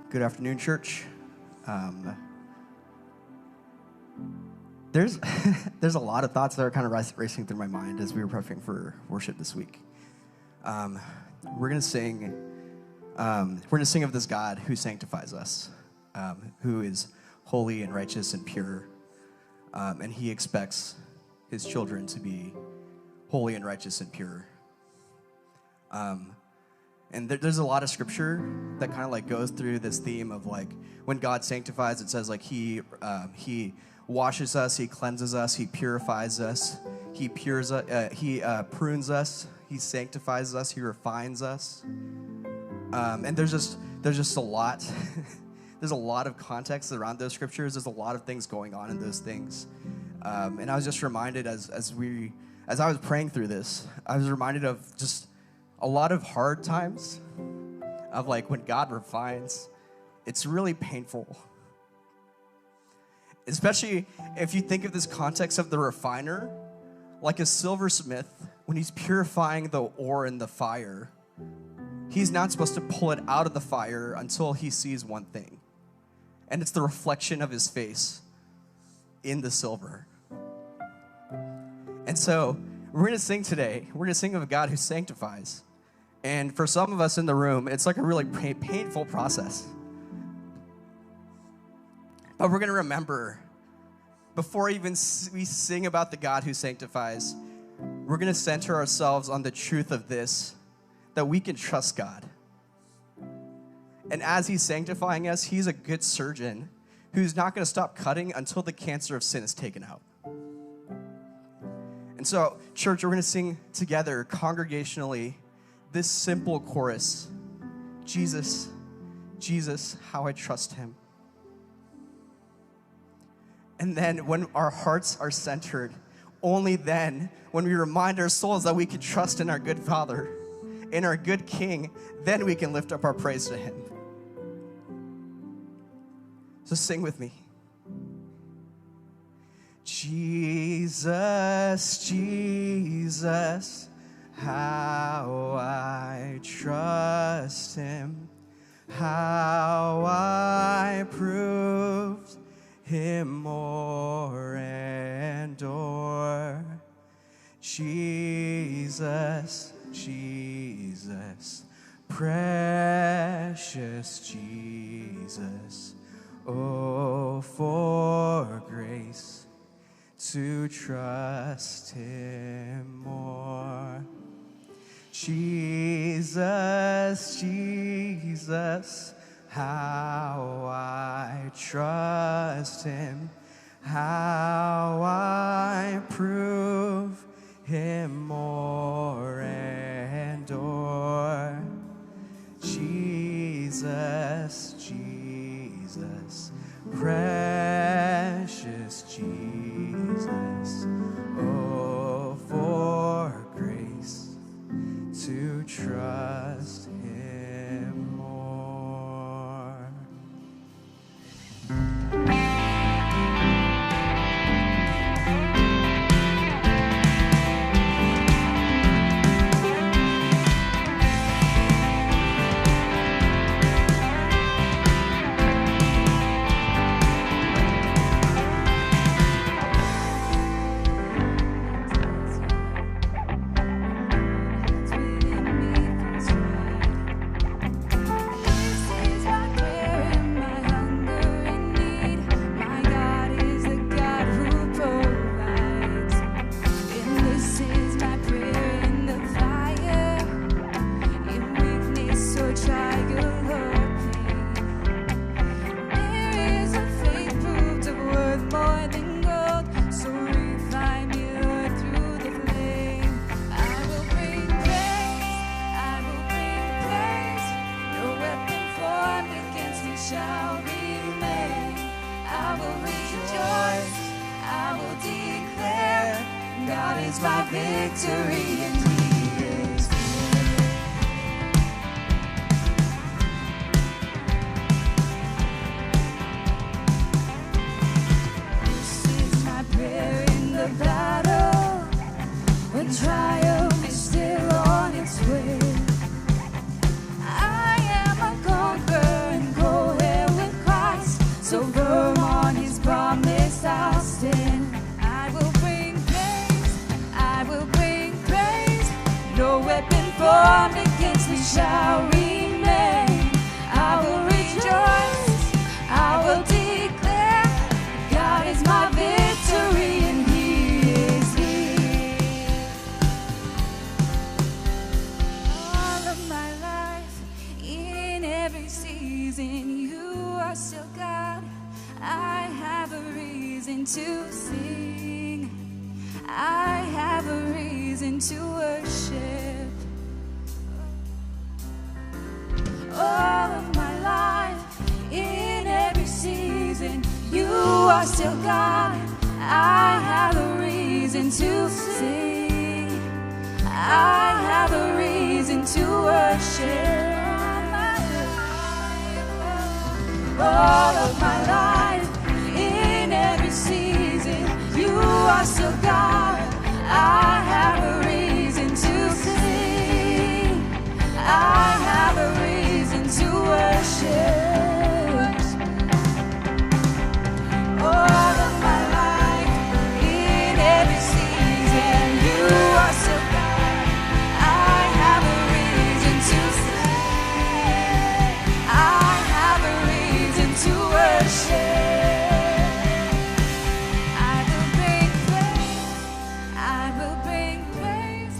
Good afternoon, church. There's there's a lot of thoughts that are kind of racing through my mind as we were prepping for worship this week. We're gonna sing of this God who sanctifies us, who is holy and righteous and pure, and He expects His children to be holy and righteous and pure. And there's a lot of scripture that kind of like goes through this theme of like when God sanctifies, it says like He washes us, He cleanses us, He purifies us, He prunes us, He sanctifies us, He refines us. And there's just a lot. There's a lot of context around those scriptures. There's a lot of things going on in those things. And I was just reminded as I was praying through this, I was reminded of just a lot of hard times of like when God refines, it's really painful. Especially if you think of this context of the refiner, like a silversmith, when he's purifying the ore in the fire, he's not supposed to pull it out of the fire until he sees one thing. And it's the reflection of his face in the silver. And so we're going to sing today. We're going to sing of a God who sanctifies. And for some of us in the room, it's like a really painful process. But we're going to remember, before even we sing about the God who sanctifies, we're going to center ourselves on the truth of this, that we can trust God. And as He's sanctifying us, He's a good surgeon who's not going to stop cutting until the cancer of sin is taken out. And so, church, we're going to sing together congregationally this simple chorus: Jesus, Jesus, how I trust Him. And then when our hearts are centered, only then, when we remind our souls that we can trust in our good Father, in our good King, then we can lift up our praise to Him. So sing with me. Jesus, Jesus, how I trust Him, how I proved Him more and o'er. Jesus, Jesus, precious Jesus, oh, for grace to trust Him more. Jesus, Jesus, how I trust Him, how I prove Him more and o'er. Jesus, Jesus, precious Jesus, oh, for grace to trust Him more. Triumph is still on its way. I am a conqueror and go ahead. shall remain. I will rejoice, I will declare, God is my victory and He is here. All of my life, in every season, you are still God. I have a reason to sing. I have a reason to worship. All of my life, in every season, you are still God. I have a reason to sing. I have a reason to worship. All of my life, in every season, you are still God. I have a reason to sing. I have a reason to worship. All of my life, in every season, you are still God. I have a reason to sing. I have a reason to worship. I will bring praise. I will bring praise.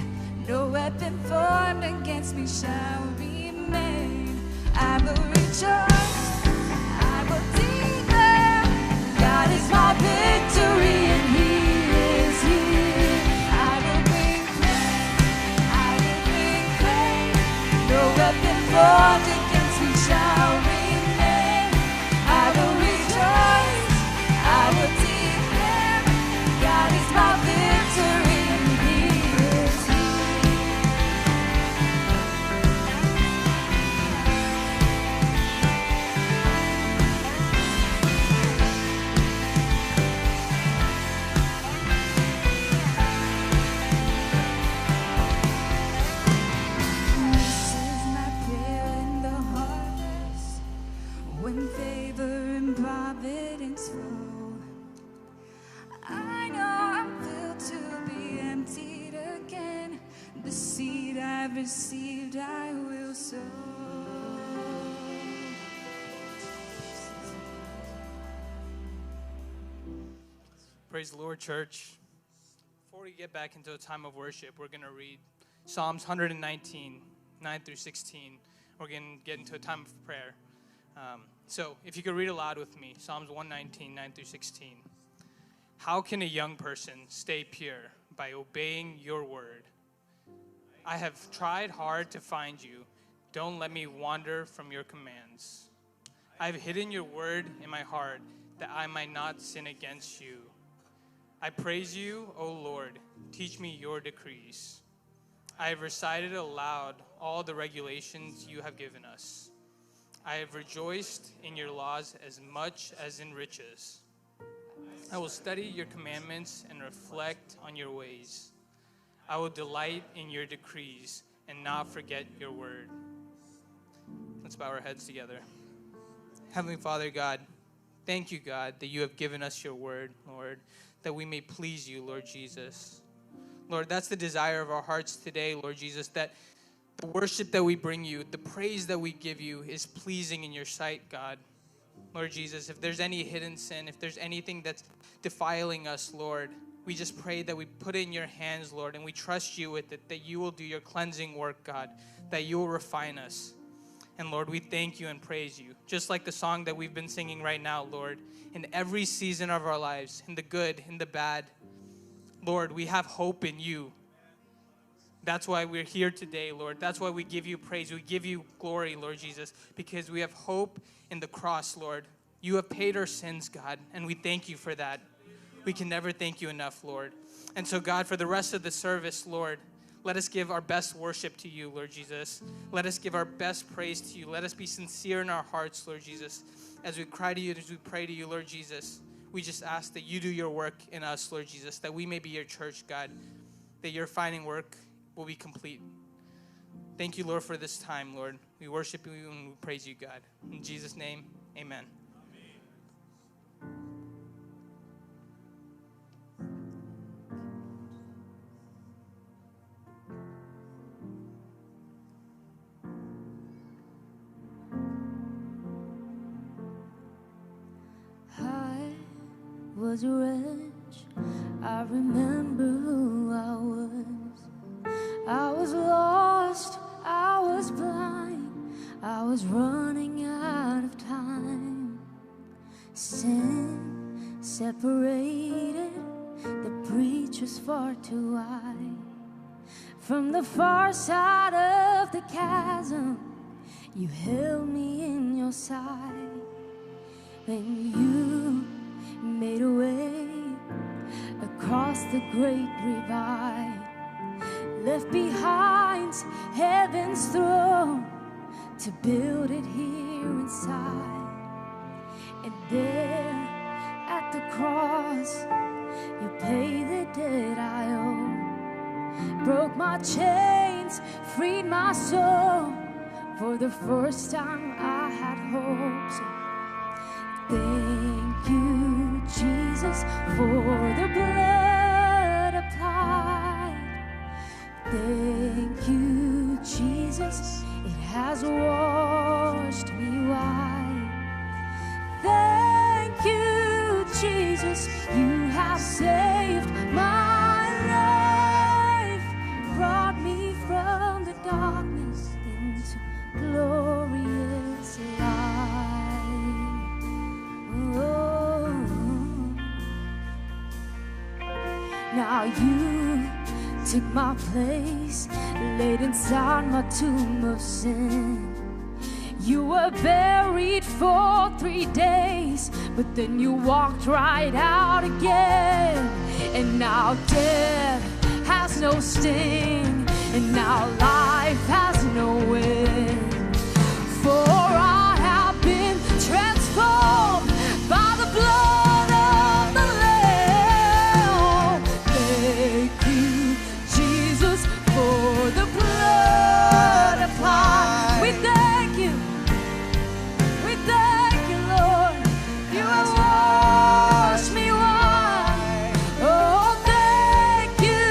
No weapon formed against me shall remain. I will rejoice. I will declare, God is my victory and He is here. I will bring praise. I will bring praise. No weapon formed against me shall remain. I will rejoice. I will declare, God is my victory and He is here. This is my prayer in the harvest, when favor and providence flow. I know I'm filled to be emptied again. The seed I've received, I will sow. Praise the Lord, church. Before we get back into a time of worship, we're going to read Psalms 119, 9 through 16. We're going to get into a time of prayer. So if you could read aloud with me, Psalms 119, 9 through 16. How can a young person stay pure? By obeying your word. I have tried hard to find you. Don't let me wander from your commands. I have hidden your word in my heart that I might not sin against you. I praise you, O Lord. Teach me your decrees. I have recited aloud all the regulations you have given us. I have rejoiced in your laws as much as in riches. I will study your commandments and reflect on your ways. I will delight in your decrees and not forget your word. Let's bow our heads together. Heavenly Father, God, thank you, God, that you have given us your word, Lord, that we may please you, Lord Jesus. Lord, that's the desire of our hearts today, Lord Jesus, that the worship that we bring you, the praise that we give you is pleasing in your sight, God. Lord Jesus, if there's any hidden sin, if there's anything that's defiling us, Lord, we just pray that we put it in your hands, Lord, and we trust you with it, that you will do your cleansing work, God, that you will refine us. And Lord, we thank you and praise you. Just like the song that we've been singing right now, Lord, in every season of our lives, in the good, in the bad, Lord, we have hope in you. That's why we're here today, Lord. That's why we give you praise. We give you glory, Lord Jesus, because we have hope in the cross, Lord. You have paid our sins, God, and we thank you for that. We can never thank you enough, Lord. And so, God, for the rest of the service, Lord, let us give our best worship to you, Lord Jesus. Let us give our best praise to you. Let us be sincere in our hearts, Lord Jesus. As we cry to you, as we pray to you, Lord Jesus, we just ask that you do your work in us, Lord Jesus, that we may be your church, God, that your finding work will be complete. Thank you, Lord, for this time, Lord. We worship you and we praise you, God. In Jesus' name, amen. was a wretch, I remember who I was. I was lost, I was blind, I was running out of time. Sin separated, the breach was far too wide. From the far side of the chasm, you held me in your side. Then you made a way across the great divide, left behind heaven's throne to build it here inside. And there at the cross, you paid the debt I owe, broke my chains, freed my soul. For the first time I had hope. So thank you, Jesus, for the blood applied. Thank you, Jesus, it has washed me white. Thank you, Jesus, you have saved my life, brought me from the darkness into glorious light. Oh. Now you took my place, laid inside my tomb of sin. You were buried for 3 days, but then you walked right out again. And now death has no sting, and now life has no end. For I have been transformed by the blood of the Lamb. Thank you, Jesus, for the blood applied. We thank you, Lord. You have washed me white. Oh, thank you,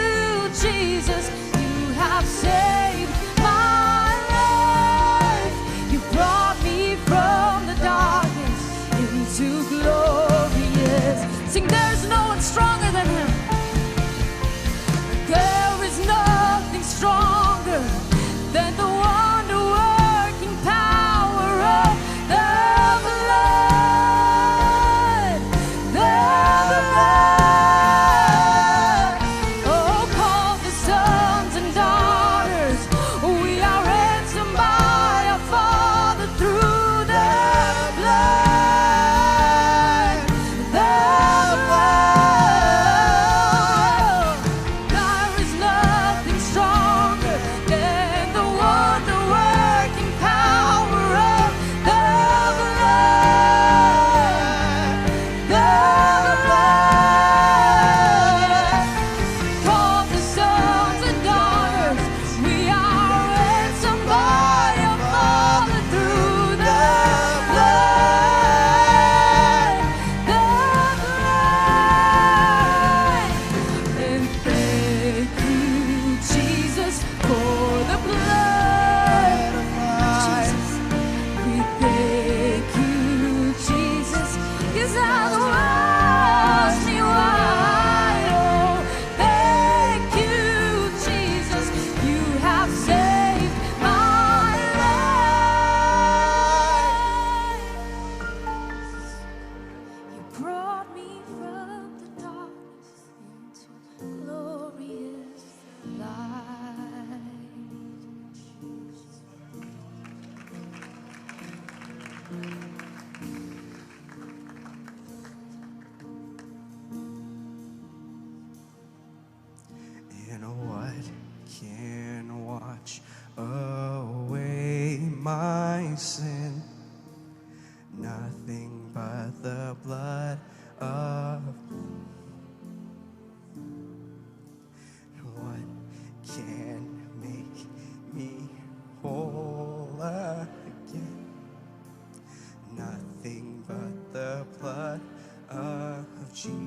Jesus. You have saved my life. You brought me from the darkness into glorious. Sing, there's no one stronger than him. There is nothing stronger than the wonder-working power of the blood. The blood. Oh, call the sons and daughters. We are ransomed by our Father through the blood. The blood. There is nothing stronger than the wonder-working power of the blood. The blood. Call the sons and daughters. We are ransomed by our Father through the blood. The blood. And thank you, Jesus, for the blood. Jesus, we thank you, Jesus, 'cause I've washed me white. Oh, thank you, Jesus, you have saved my life. You brought me from the darkness into glorious light. And what can wash away my sin? Nothing but the blood of. What can make me whole again? Nothing but the blood of Jesus.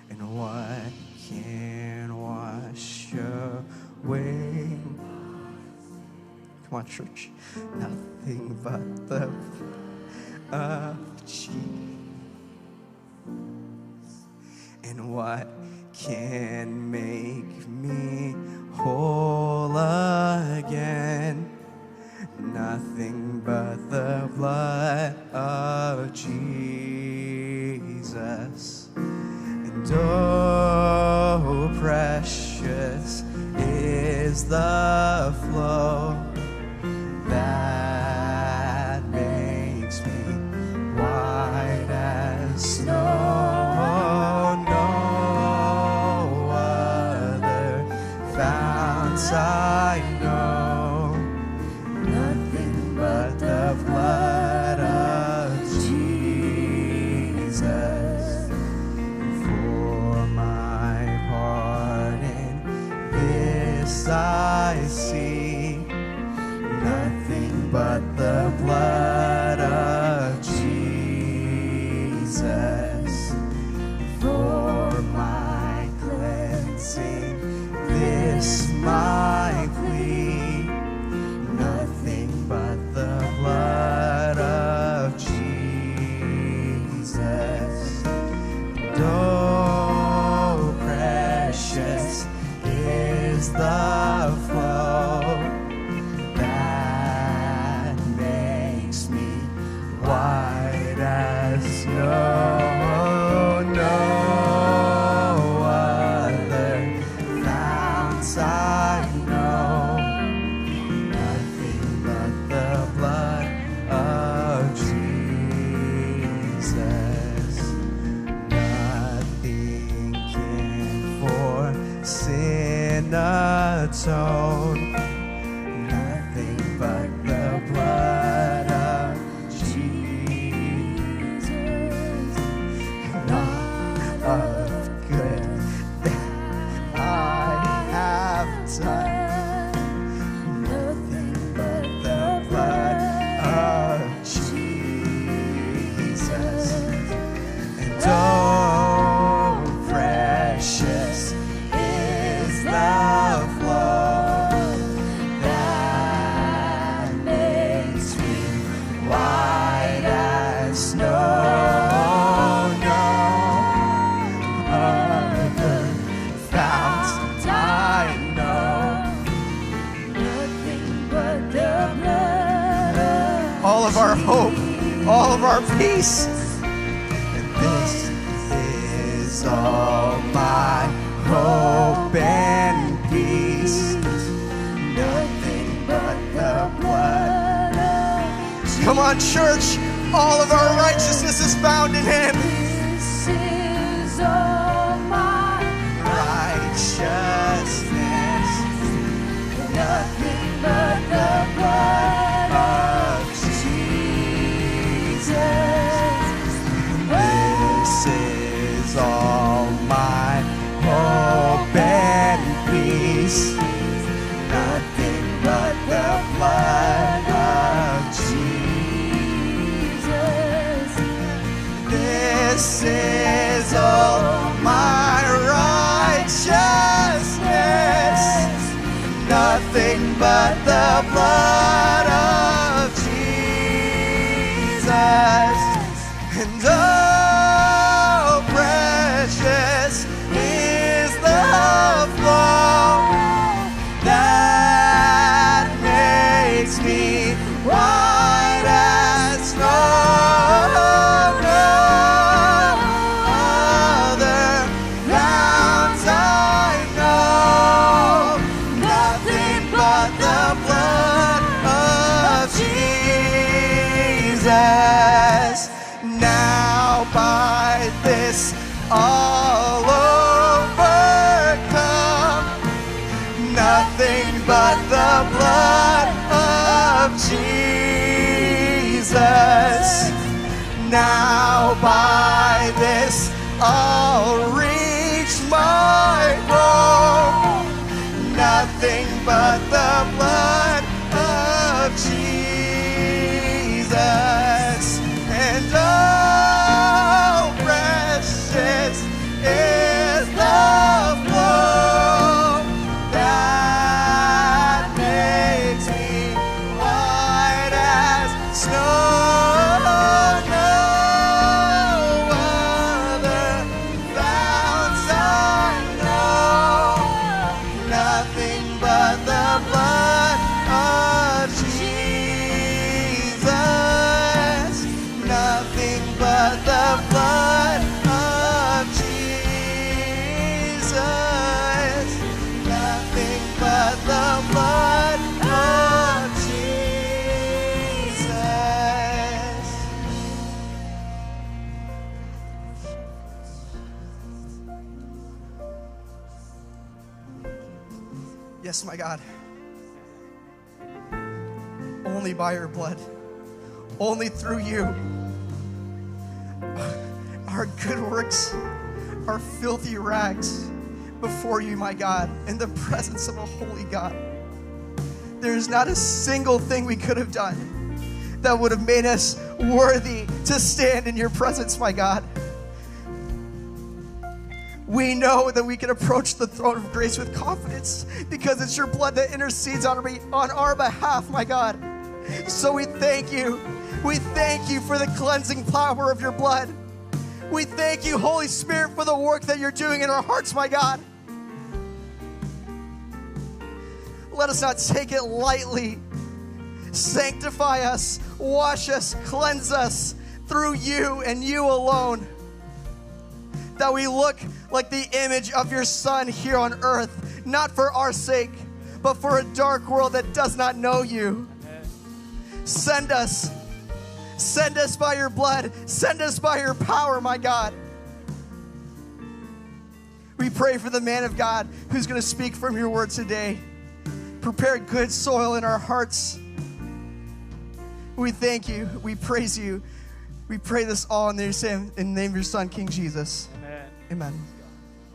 And what can wash away? Come on, church. Nothing but the of Jesus. And what can make me whole again? Nothing but the blood of Jesus. And oh, precious is the flow that makes me white as snow. No other founts I know, nothing but the blood of Jesus. For my part in this I see, nothing but the blood of Jesus. For my cleansing, this my plea, nothing but the blood of Jesus. And oh, precious is the flow that makes me white as snow. No other founts I know, nothing but the blood of Jesus. Nothing can for sin atone, nothing but the blood of Jesus. Not of good that I have done, nothing but the blood of Jesus. And oh, precious is the flow that makes me white as snow. No other founts I know, Nothing but the blood of all of our hope, all of our peace. And this is all my hope and peace, nothing but the blood of Jesus. Come on, church, all of our righteousness is found in Him. This is all my Righteousness, nothing but the blood of Jesus. this is all my hope and peace, nothing but the blood of Jesus. This is all my righteousness, nothing but the blood of Jesus. And oh, precious is the flow that makes me white as snow. No other founts I know, nothing but the blood of Jesus. Now by this all overcome, nothing but the blood of Jesus. Now by this I'll reach my goal, nothing but the blood of Jesus. And oh, precious is the flow that makes me white as snow. us, my God. Only by your blood. Only through you. Our good works are filthy rags before you, my God, in the presence of a holy God. There's not a single thing we could have done that would have made us worthy to stand in your presence, my God. We know that we can approach the throne of grace with confidence because it's your blood that intercedes on our behalf, my God. So we thank you. We thank you for the cleansing power of your blood. We thank you, Holy Spirit, for the work that you're doing in our hearts, my God. Let us not take it lightly. Sanctify us, wash us, cleanse us through you and you alone. That we look like the image of your Son here on earth, not for our sake, but for a dark world that does not know you. Send us. Send us by your blood. Send us by your power, my God. We pray for the man of God who's going to speak from your word today. Prepare good soil in our hearts. We thank you. We praise you. We pray this all in the name of your Son, King Jesus. Amen. Amen.